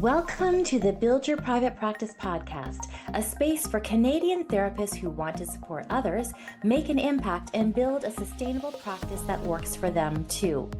Welcome to the Build Your Private Practice podcast, a space for Canadian therapists who want to support others, make an impact, and build a sustainable practice that works for them too.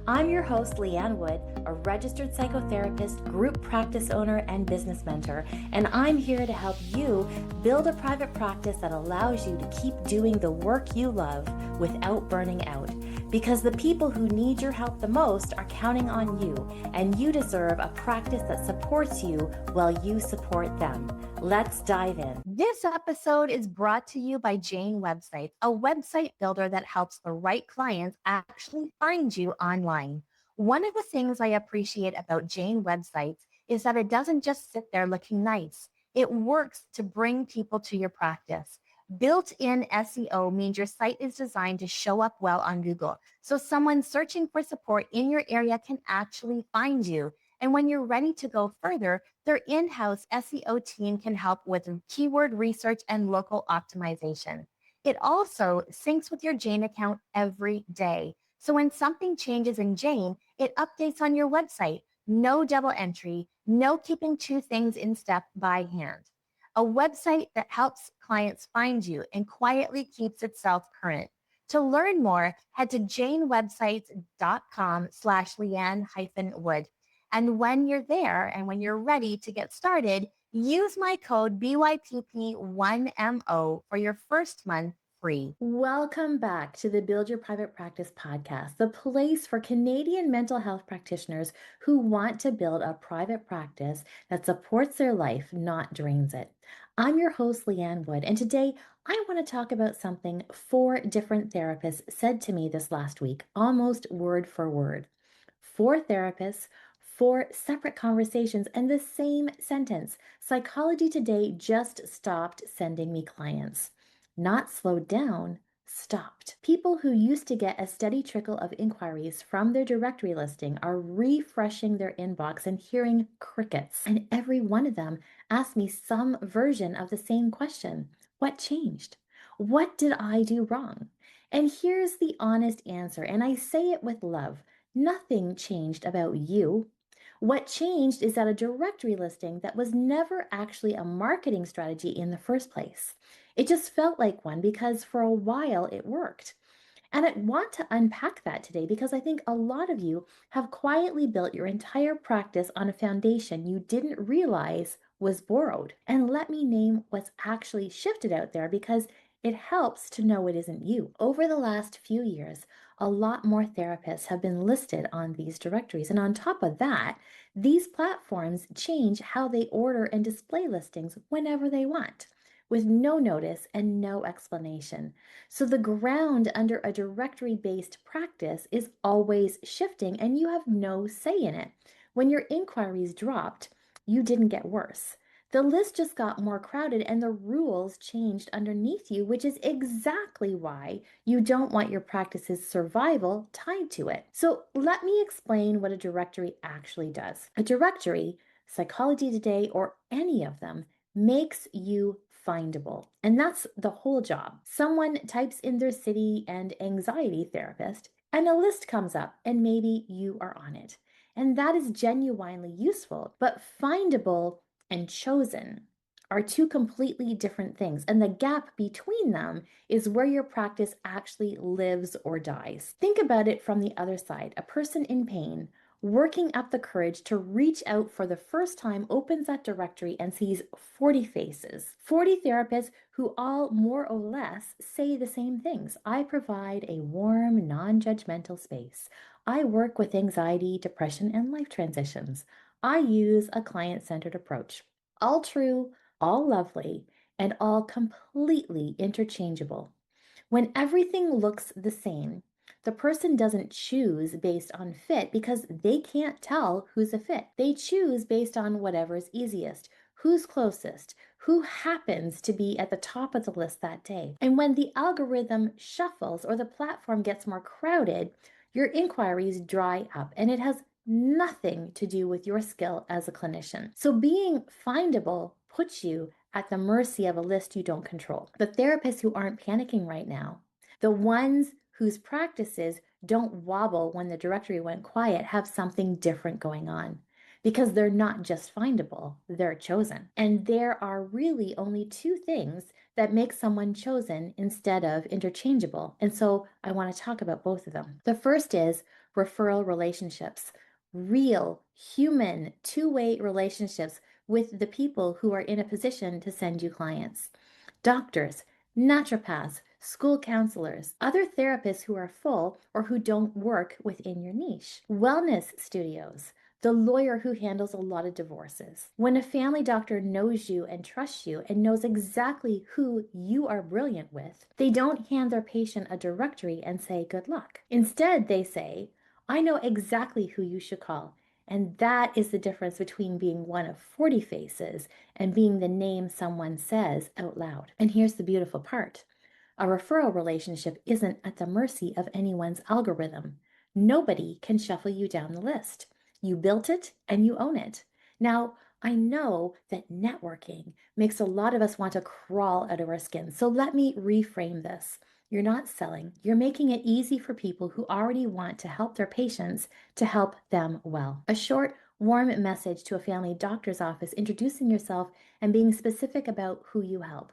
I'm your host, Liane Wood, a registered psychotherapist, group practice owner, and business mentor, and I'm here to help you build a private practice that allows you to keep doing the work you love without burning out. Because the people who need your help the most are counting on you, and you deserve a practice that supports you while you support them. Let's dive in. This episode is brought to you by Jane Websites, a website builder that helps the right clients actually find you online. One of the things I appreciate about Jane Websites is that it doesn't just sit there looking nice. It works to bring people to your practice. Built-in SEO means your site is designed to show up well on Google, so someone searching for support in your area can actually find you. And when you're ready to go further, their in-house SEO team can help with keyword research and local optimization. It also syncs with your Jane account every day. So when something changes in Jane, it updates on your website. No double entry, no keeping two things in step by hand. A website that helps clients find you and quietly keeps itself current. To learn more, head to janewebsites.com/Liane-Wood. And when you're there and when you're ready to get started, use my code BYPP1MO for your first month free. Welcome back to the Build Your Private Practice podcast, the place for Canadian mental health practitioners who want to build a private practice that supports their life, not drains it. I'm your host, Liane Wood, and today I want to talk about something 4 different therapists said to me this last week, almost word for word. 4 therapists, 4 separate conversations, and the same sentence. Psychology Today just stopped sending me clients. Not slowed down, stopped. People who used to get a steady trickle of inquiries from their directory listing are refreshing their inbox and hearing crickets. And every one of them asked me some version of the same question. What changed? What did I do wrong? And here's the honest answer, and I say it with love. Nothing changed about you. What changed is that a directory listing that was never actually a marketing strategy in the first place. It just felt like one because for a while it worked. And I want to unpack that today because I think a lot of you have quietly built your entire practice on a foundation you didn't realize was borrowed. And let me name what's actually shifted out there because it helps to know it isn't you. Over the last few years, a lot more therapists have been listed on these directories. And on top of that, these platforms change how they order and display listings whenever they want, with no notice and no explanation. So the ground under a directory-based practice is always shifting and you have no say in it. When your inquiries dropped, you didn't get worse. The list just got more crowded and the rules changed underneath you, which is exactly why you don't want your practice's survival tied to it. So let me explain what a directory actually does. A directory, Psychology Today, or any of them, makes you findable. And that's the whole job. Someone types in their city and anxiety therapist, and a list comes up, and maybe you are on it. And that is genuinely useful, but findable and chosen are 2 completely different things. And the gap between them is where your practice actually lives or dies. Think about it from the other side. A person in pain working up the courage to reach out for the first time opens that directory and sees 40 faces, 40 therapists who all more or less say the same things. I provide a warm, non-judgmental space. I work with anxiety, depression, and life transitions. I use a client-centered approach. All true, all lovely, and all completely interchangeable. When everything looks the same, the person doesn't choose based on fit because they can't tell who's a fit. They choose based on whatever's easiest, who's closest, who happens to be at the top of the list that day. And when the algorithm shuffles or the platform gets more crowded, your inquiries dry up, and it has nothing to do with your skill as a clinician. So being findable puts you at the mercy of a list you don't control. The therapists who aren't panicking right now, the ones whose practices don't wobble when the directory went quiet, have something different going on. because they're not just findable, they're chosen. And there are really only two things that make someone chosen instead of interchangeable. And so I want to talk about both of them. The first is referral relationships, real, human, two-way relationships with the people who are in a position to send you clients. Doctors, naturopaths, school counselors, other therapists who are full or who don't work within your niche, wellness studios, the lawyer who handles a lot of divorces. When a family doctor knows you and trusts you and knows exactly who you are brilliant with, they don't hand their patient a directory and say, good luck. Instead, they say, I know exactly who you should call. And that is the difference between being one of 40 faces and being the name someone says out loud. And here's the beautiful part. A referral relationship isn't at the mercy of anyone's algorithm. Nobody can shuffle you down the list. You built it and you own it. Now, I know that networking makes a lot of us want to crawl out of our skin. So let me reframe this. You're not selling, you're making it easy for people who already want to help their patients to help them well. A short, warm message to a family doctor's office introducing yourself and being specific about who you help.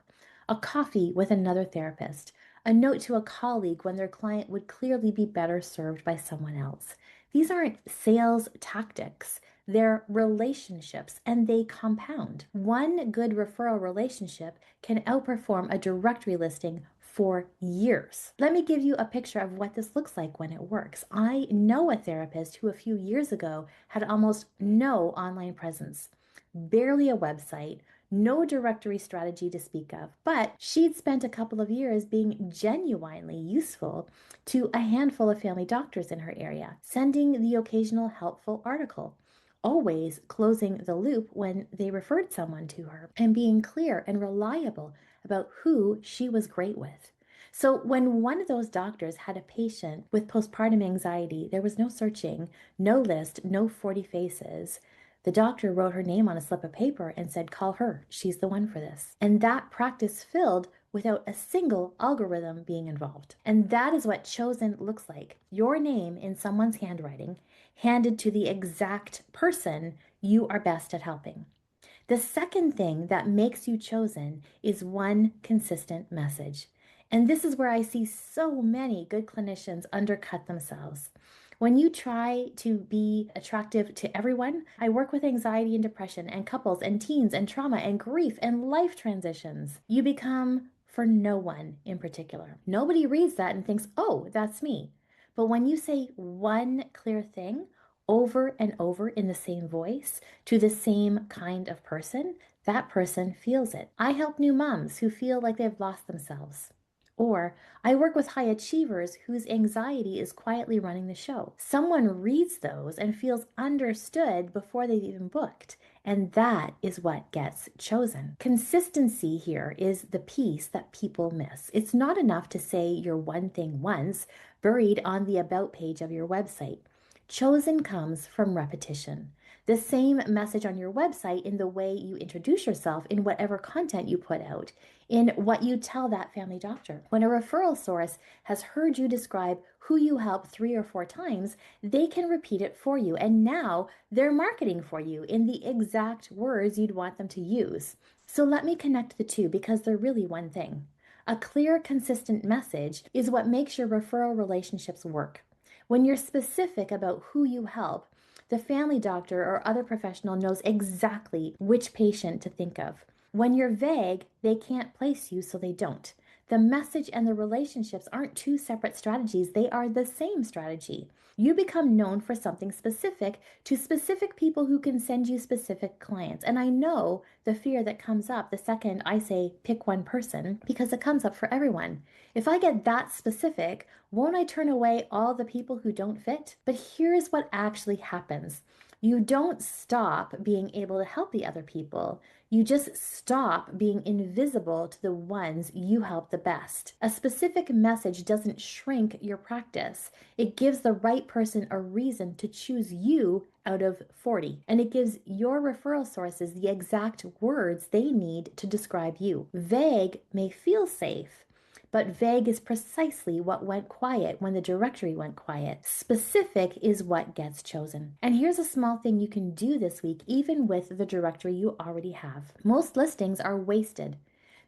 A coffee with another therapist. A note to a colleague when their client would clearly be better served by someone else. These aren't sales tactics. They're relationships and they compound. One good referral relationship can outperform a directory listing for years. Let me give you a picture of what this looks like when it works. I know a therapist who a few years ago had almost no online presence, barely a website, no directory strategy to speak of, but she'd spent a couple of years being genuinely useful to a handful of family doctors in her area, sending the occasional helpful article, always closing the loop when they referred someone to her, and being clear and reliable about who she was great with. So when one of those doctors had a patient with postpartum anxiety, there was no searching, no list, no 40 faces. The doctor wrote her name on a slip of paper and said, call her. She's the one for this. And that practice filled without a single algorithm being involved. And that is what chosen looks like. Your name in someone's handwriting, handed to the exact person you are best at helping. The second thing that makes you chosen is one consistent message. And this is where I see so many good clinicians undercut themselves. When you try to be attractive to everyone, I work with anxiety and depression and couples and teens and trauma and grief and life transitions. You become for no one in particular. Nobody reads that and thinks, oh, that's me. But when you say one clear thing over and over in the same voice to the same kind of person, that person feels it. I help new moms who feel like they've lost themselves. Or I work with high achievers whose anxiety is quietly running the show. Someone reads those and feels understood before they've even booked. And that is what gets chosen. Consistency here is the piece that people miss. It's not enough to say your one thing once, buried on the about page of your website. Chosen comes from repetition. The same message on your website in the way you introduce yourself in whatever content you put out, in what you tell that family doctor. When a referral source has heard you describe who you help 3 or 4 times, they can repeat it for you. And now they're marketing for you in the exact words you'd want them to use. So let me connect the two because they're really one thing. A clear, consistent message is what makes your referral relationships work. When you're specific about who you help, the family doctor or other professional knows exactly which patient to think of. When you're vague, they can't place you, so they don't. The message and the relationships aren't two separate strategies, they are the same strategy. You become known for something specific to specific people who can send you specific clients. And I know the fear that comes up the second I say pick one person because it comes up for everyone. If I get that specific, won't I turn away all the people who don't fit? But here's what actually happens. You don't stop being able to help the other people. You just stop being invisible to the ones you help the best. A specific message doesn't shrink your practice. It gives the right person a reason to choose you out of 40. And it gives your referral sources the exact words they need to describe you. Vague may feel safe, but vague is precisely what went quiet when the directory went quiet. Specific is what gets chosen. And here's a small thing you can do this week, even with the directory you already have. Most listings are wasted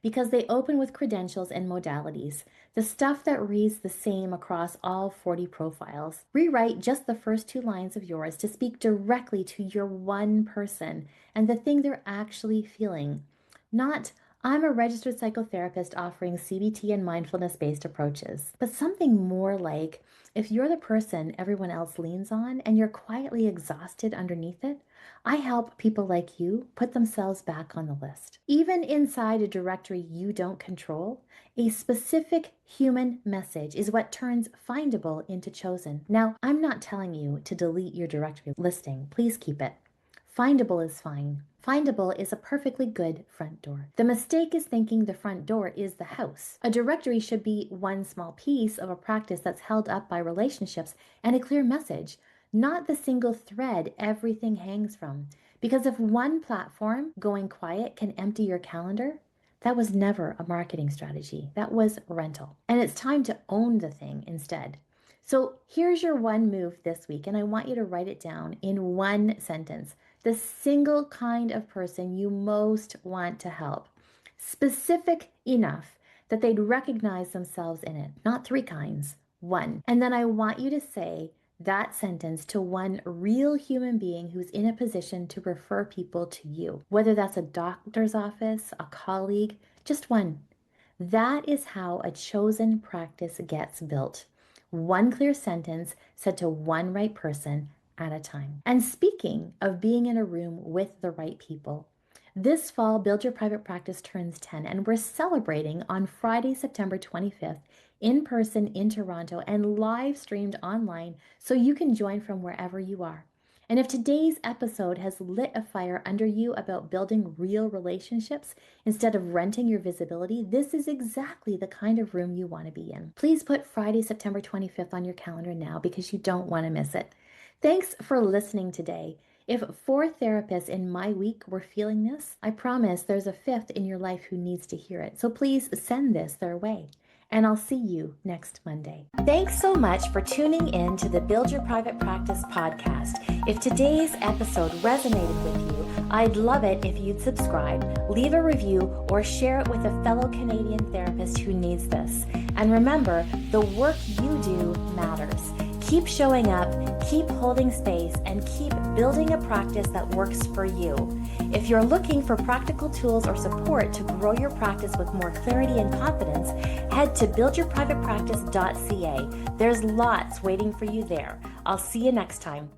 because they open with credentials and modalities, the stuff that reads the same across all 40 profiles. Rewrite just the first 2 lines of yours to speak directly to your one person and the thing they're actually feeling. Not, I'm a registered psychotherapist offering CBT and mindfulness-based approaches, but something more like, if you're the person everyone else leans on and you're quietly exhausted underneath it, I help people like you put themselves back on the list. Even inside a directory you don't control, a specific human message is what turns Findable into chosen. Now, I'm not telling you to delete your directory listing. Please keep it. Findable is fine. Findable is a perfectly good front door. The mistake is thinking the front door is the house. A directory should be one small piece of a practice that's held up by relationships and a clear message, not the single thread everything hangs from. Because if one platform going quiet can empty your calendar, that was never a marketing strategy. That was rental. And it's time to own the thing instead. So here's your one move this week, and I want you to write it down in one sentence. The single kind of person you most want to help. Specific enough that they'd recognize themselves in it. Not 3 kinds, 1. And then I want you to say that sentence to one real human being who's in a position to refer people to you, whether that's a doctor's office, a colleague, just one. That is how a chosen practice gets built. One clear sentence said to one right person at a time. And speaking of being in a room with the right people, this fall, Build Your Private Practice turns 10, and we're celebrating on Friday, September 25th, in person in Toronto and live streamed online so you can join from wherever you are. And if today's episode has lit a fire under you about building real relationships instead of renting your visibility, this is exactly the kind of room you want to be in. Please put Friday, September 25th on your calendar now because you don't want to miss it. Thanks for listening today. If 4 therapists in my week were feeling this, I promise there's a 5th in your life who needs to hear it. So please send this their way. And I'll see you next Monday. Thanks so much for tuning in to the Build Your Private Practice podcast. If today's episode resonated with you, I'd love it if you'd subscribe, leave a review, or share it with a fellow Canadian therapist who needs this. And remember, the work you do matters. Keep showing up, keep holding space, and keep building a practice that works for you. If you're looking for practical tools or support to grow your practice with more clarity and confidence, head to buildyourprivatepractice.ca. There's lots waiting for you there. I'll see you next time.